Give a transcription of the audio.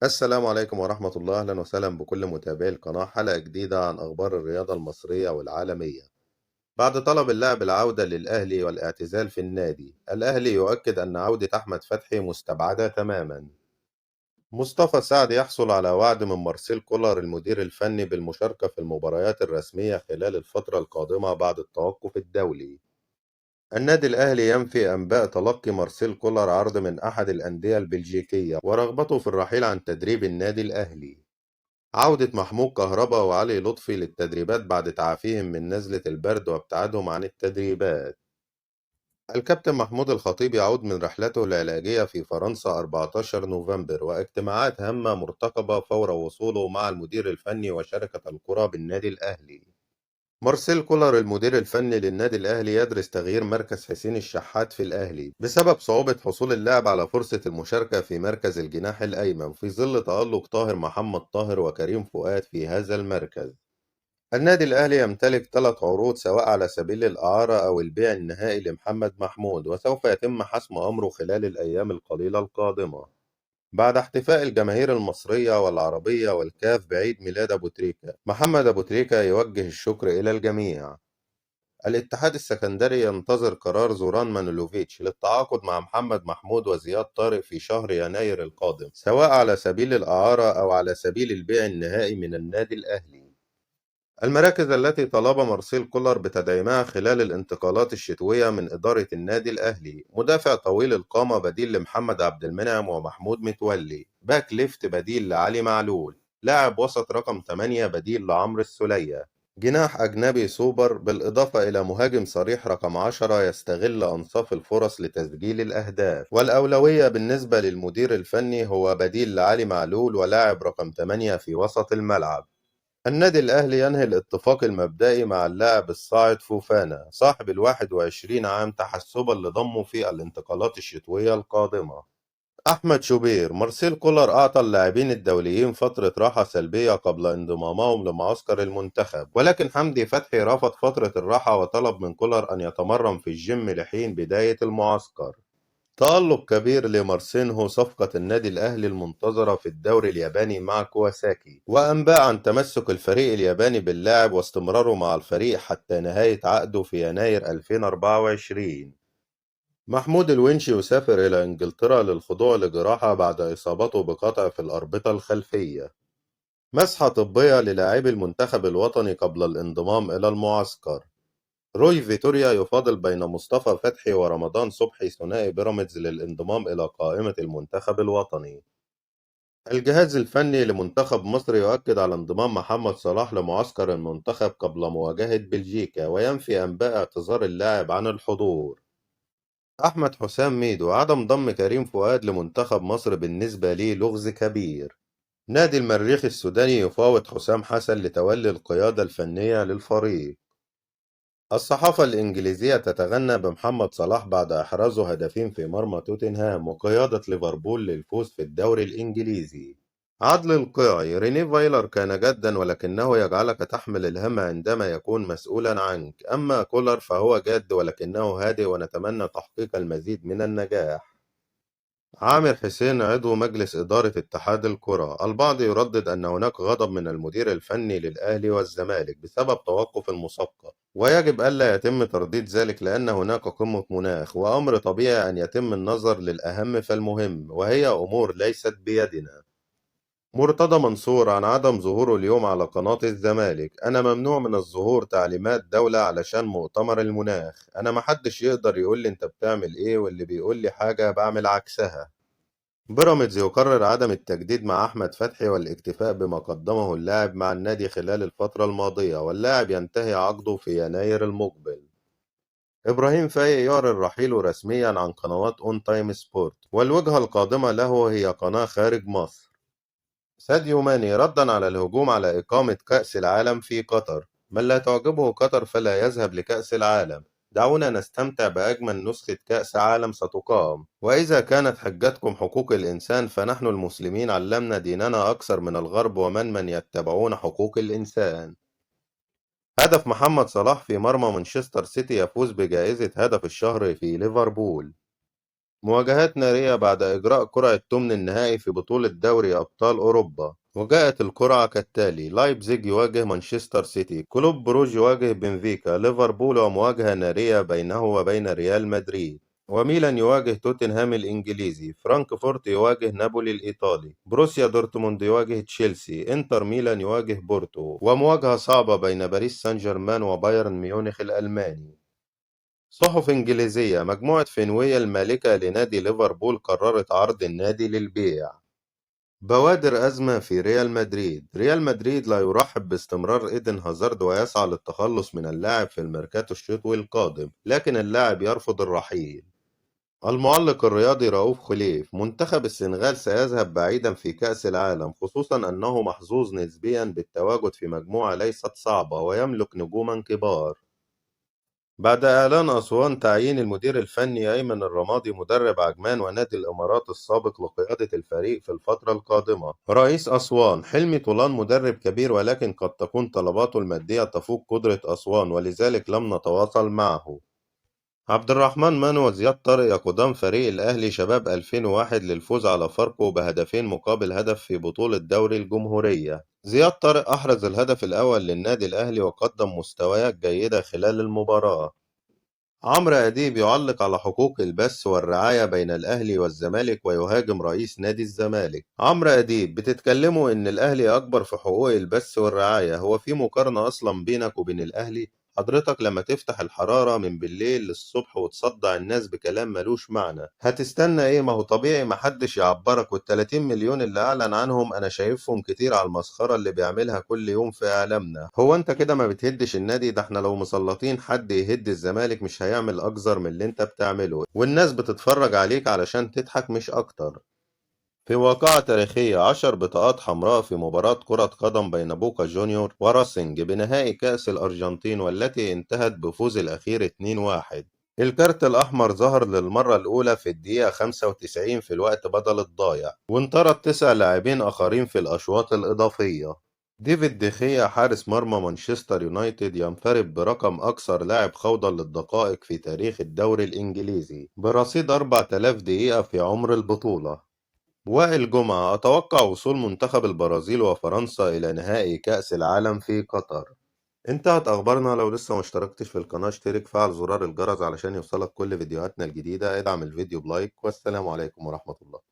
السلام عليكم ورحمة الله، أهلا وسهلا بكل متابعي القناة. حلقة جديدة عن أخبار الرياضة المصرية والعالمية. بعد طلب اللاعب العودة للأهلي والاعتزال في النادي، الأهلي يؤكد أن عودة أحمد فتحي مستبعدة تماما. مصطفى سعد يحصل على وعد من مارسيل كولر المدير الفني بالمشاركة في المباريات الرسمية خلال الفترة القادمة بعد التوقف الدولي. النادي الأهلي ينفي أنباء تلقي مارسيل كولر عرض من أحد الأندية البلجيكية ورغبته في الرحيل عن تدريب النادي الأهلي. عودة محمود كهربا وعلي لطفي للتدريبات بعد تعافيهم من نزلة البرد وابتعادهم عن التدريبات. الكابتن محمود الخطيب يعود من رحلته العلاجية في فرنسا 14 نوفمبر، واجتماعات هامة مرتقبة فور وصوله مع المدير الفني وشركة الكرة بالنادي الأهلي. مارسيل كولر المدير الفني للنادي الأهلي يدرس تغيير مركز حسين الشحات في الأهلي بسبب صعوبة حصول اللاعب على فرصة المشاركة في مركز الجناح الأيمن في ظل تألق طاهر محمد طاهر وكريم فؤاد في هذا المركز. النادي الأهلي يمتلك 3 عروض سواء على سبيل الإعارة أو البيع النهائي لمحمد محمود، وسوف يتم حسم أمره خلال الأيام القليلة القادمة بعد احتفاء الجماهير المصرية والعربية والكاف بعيد ميلاد أبو تريكة. محمد أبو تريكة يوجه الشكر إلى الجميع. الاتحاد السكندري ينتظر قرار زوران مانولوفيتش للتعاقد مع محمد محمود وزياد طارق في شهر يناير القادم، سواء على سبيل الإعارة أو على سبيل البيع النهائي من النادي الأهلي. المراكز التي طلب مارسيل كولر بتدعيمها خلال الانتقالات الشتوية من إدارة النادي الأهلي: مدافع طويل القامة بديل لمحمد عبد المنعم ومحمود متولي، باك ليفت بديل لعلي معلول، لاعب وسط رقم 8 بديل لعمرو السولية، جناح أجنبي سوبر، بالإضافة إلى مهاجم صريح رقم 10 يستغل أنصاف الفرص لتسجيل الأهداف. والأولوية بالنسبة للمدير الفني هو بديل لعلي معلول ولاعب رقم 8 في وسط الملعب. النادي الأهلي ينهي الاتفاق المبدئي مع اللاعب الصاعد فوفانا صاحب 21 عام تحسبا لضمه في الانتقالات الشتوية القادمة. أحمد شوبير: مارسيل كولر أعطى اللاعبين الدوليين فترة راحة سلبية قبل انضمامهم لمعسكر المنتخب، ولكن حمدي فتحي رفض فترة الراحة وطلب من كولر أن يتمرن في الجيم لحين بداية المعسكر. تألق كبير لمارسينهو صفقة النادي الأهلي المنتظرة في الدوري الياباني مع كواساكي، وأنباء عن تمسك الفريق الياباني باللاعب واستمراره مع الفريق حتى نهاية عقده في يناير 2024. محمود الونشي يسافر إلى إنجلترا للخضوع لجراحة بعد إصابته بقطع في الأربطة الخلفية. مسحة طبية للاعبي المنتخب الوطني قبل الانضمام إلى المعسكر. روي فيتوريا يفاضل بين مصطفى فتحي ورمضان صبحي ثنائي بيراميدز للانضمام إلى قائمة المنتخب الوطني. الجهاز الفني لمنتخب مصر يؤكد على انضمام محمد صلاح لمعسكر المنتخب قبل مواجهة بلجيكا، وينفي أنباء اعتذار اللاعب عن الحضور. أحمد حسام ميدو: عدم ضم كريم فؤاد لمنتخب مصر بالنسبة لي لغز كبير. نادي المريخ السوداني يفاوض حسام حسن لتولي القيادة الفنية للفريق. الصحافة الإنجليزية تتغنى بمحمد صلاح بعد إحرازه هدفين في مرمى توتنهام وقيادة ليفربول للفوز في الدوري الإنجليزي. عدل القيعي: ريني فايلر كان جدا ولكنه يجعلك تحمل الهم عندما يكون مسؤولا عنك، أما كولر فهو جاد ولكنه هادئ ونتمنى تحقيق المزيد من النجاح. عامر حسين عضو مجلس إدارة اتحاد الكرة: البعض يردد أن هناك غضب من المدير الفني للأهلي والزمالك بسبب توقف المصفقة، ويجب ألا يتم ترديد ذلك لأن هناك قمة مناخ وأمر طبيعي أن يتم النظر للأهم فالمهم، وهي أمور ليست بيدنا. مرتضى منصور عن عدم ظهوره اليوم على قناة الزمالك: أنا ممنوع من الظهور، تعليمات دولة علشان مؤتمر المناخ، أنا محدش يقدر يقولي أنت بتعمل إيه، واللي بيقولي حاجة بعمل عكسها. بيراميدز يقرر عدم التجديد مع أحمد فتحي والاكتفاء بما قدمه اللاعب مع النادي خلال الفترة الماضية، واللاعب ينتهي عقده في يناير المقبل. إبراهيم فايق يعلن رحيله رسميا عن قنوات أون تايم سبورت، والوجهة القادمة له هي قناة خارج مصر. ساديو ماني ردا على الهجوم على إقامة كأس العالم في قطر: من لا تعجبه قطر فلا يذهب لكأس العالم، دعونا نستمتع بأجمل نسخة كأس عالم ستقام، وإذا كانت حجتكم حقوق الإنسان فنحن المسلمين علمنا ديننا أكثر من الغرب ومن يتبعون حقوق الإنسان. هدف محمد صلاح في مرمى مانشستر سيتي يفوز بجائزة هدف الشهر في ليفربول. مواجهات نارية بعد إجراء قرعة ثمن النهائي في بطولة دوري أبطال أوروبا. وجاءت القرعة كالتالي: لايبزيج يواجه مانشستر سيتي، كلوب بروج يواجه بنفيكا، ليفربول ومواجهة نارية بينه وبين ريال مدريد، وميلان يواجه توتنهام الإنجليزي، فرانكفورت يواجه نابولي الإيطالي، بروسيا دورتموند يواجه تشيلسي، إنتر ميلان يواجه بورتو، ومواجهة صعبة بين باريس سان جيرمان وبايرن ميونخ الألماني. صحف إنجليزية: مجموعة فينوية المالكة لنادي ليفربول قررت عرض النادي للبيع. بوادر أزمة في ريال مدريد. ريال مدريد لا يرحب باستمرار إيدن هازارد ويسعى للتخلص من اللاعب في الميركاتو الشتوي القادم، لكن اللاعب يرفض الرحيل. المعلق الرياضي رؤوف خليف: منتخب السنغال سيذهب بعيدا في كأس العالم، خصوصا أنه محظوظ نسبيا بالتواجد في مجموعة ليست صعبة ويملك نجوما كبار. بعد إعلان أسوان تعيين المدير الفني أيمن الرمادي مدرب عجمان ونادي الإمارات السابق لقيادة الفريق في الفترة القادمة. رئيس أسوان حلمي طولان مدرب كبير، ولكن قد تكون طلباته المادية تفوق قدرة أسوان، ولذلك لم نتواصل معه. عبد الرحمن منو وزياد طارق يقودان فريق الأهلي شباب 2001 للفوز على فاركو بهدفين مقابل هدف في بطولة دوري الجمهورية. زياد طارق أحرز الهدف الأول للنادي الأهلي وقدم مستويات جيدة خلال المباراة. عمرو أديب يعلق على حقوق البث والرعاية بين الأهلي والزمالك ويهاجم رئيس نادي الزمالك. عمرو أديب: بتتكلموا إن الأهلي أكبر في حقوق البث والرعاية، هو في مقارنة أصلا بينك وبين الأهلي؟ حضرتك لما تفتح الحرارة من بالليل للصبح وتصدع الناس بكلام ملوش معنى، هتستنى ايه؟ ما هو طبيعي محدش يعبرك، وال30 مليون اللي اعلن عنهم انا شايفهم كتير على المسخرة اللي بيعملها كل يوم في اعلامنا. هو انت كده ما بتهدش النادي؟ ده احنا لو مسلطين حد يهد الزمالك مش هيعمل اكتر من اللي انت بتعمله، والناس بتتفرج عليك علشان تضحك مش اكتر. في واقعة تاريخية: 10 بطاقات حمراء في مباراة كرة قدم بين بوكا جونيور وراسنج بنهائي كأس الأرجنتين، والتي انتهت بفوز الأخير 2-1. الكارت الأحمر ظهر للمرة الأولى في الدقيقة 95 في الوقت بدل الضايع، وانطرد 9 لاعبين آخرين في الأشواط الإضافية. ديفيد ديخيا حارس مرمى مانشستر يونايتد ينفرد برقم أكثر لاعب خوضا للدقائق في تاريخ الدوري الإنجليزي برصيد 4000 دقيقة في عمر البطولة. وائل جمعة: أتوقع وصول منتخب البرازيل وفرنسا إلى نهائي كأس العالم في قطر. انتهت أخبارنا. لو لسه ما اشتركتش في القناة اشترك، فعل زرار الجرس علشان يوصلك كل فيديوهاتنا الجديدة، ادعم الفيديو بلايك، والسلام عليكم ورحمة الله.